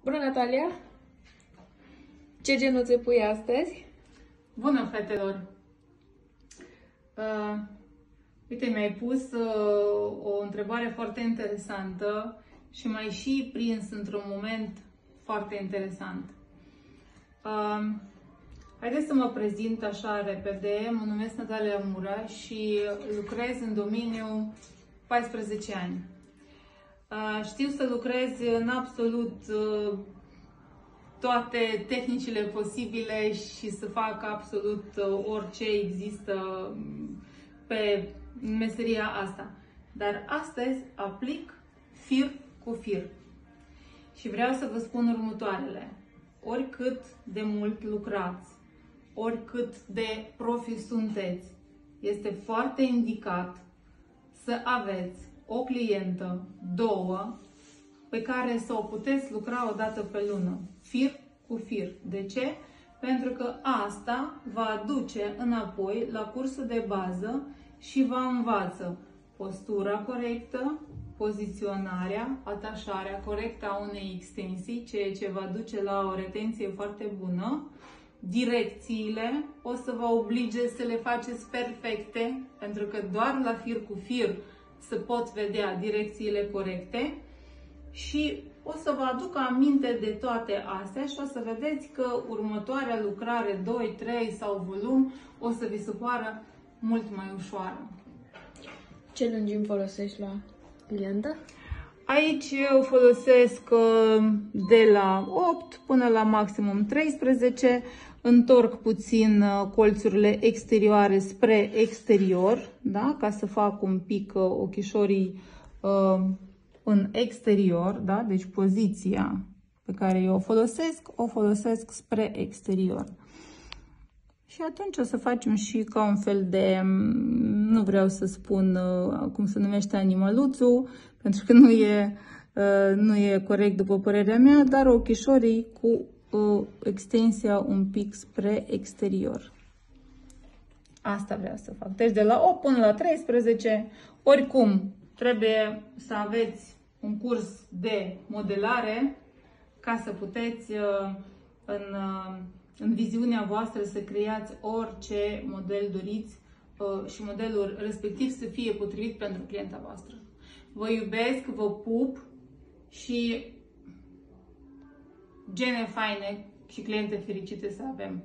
Bună, Natalia! Ce genuțe pui astăzi? Bună, fetelor! Uite, mi-ai pus o întrebare foarte interesantă și m-ai și prins într-un moment foarte interesant. Haideți să mă prezint așa repede. Mă numesc Natalia Mura și lucrez în domeniu 14 ani. Știu să lucrez în absolut toate tehnicile posibile și să fac absolut orice există pe meseria asta. Dar astăzi aplic fir cu fir. Și vreau să vă spun următoarele. Oricât de mult lucrați, oricât de profi sunteți, este foarte indicat să aveți o clientă, două, pe care să o puteți lucra o dată pe lună, fir cu fir. De ce? Pentru că asta vă aduce înapoi la cursul de bază și vă învață postura corectă, poziționarea, atașarea corectă a unei extensii, ceea ce vă duce la o retenție foarte bună, direcțiile, o să vă oblige să le faceți perfecte, pentru că doar la fir cu fir se pot vedea direcțiile corecte și o să vă aduc aminte de toate astea și o să vedeți că următoarea lucrare, 2, 3 sau volum, o să vi se pară mult mai ușoară. Ce lungimi folosești la clientă? Aici eu folosesc de la 8 până la maximum 13, întorc puțin colțurile exterioare spre exterior, da? Ca să fac un pic ochișorii în exterior, da? Deci poziția pe care eu o folosesc spre exterior. Și atunci o să facem și ca un fel de, nu vreau să spun cum se numește animăluțul, pentru că nu e corect după părerea mea, dar ochișorii cu extensia un pic spre exterior. Asta vreau să fac. Deci de la 8 până la 13, oricum trebuie să aveți un curs de modelare ca să puteți în viziunea voastră să creați orice model doriți și modelul respectiv să fie potrivit pentru clienta voastră. Vă iubesc, vă pup și gene faine și cliente fericite să avem!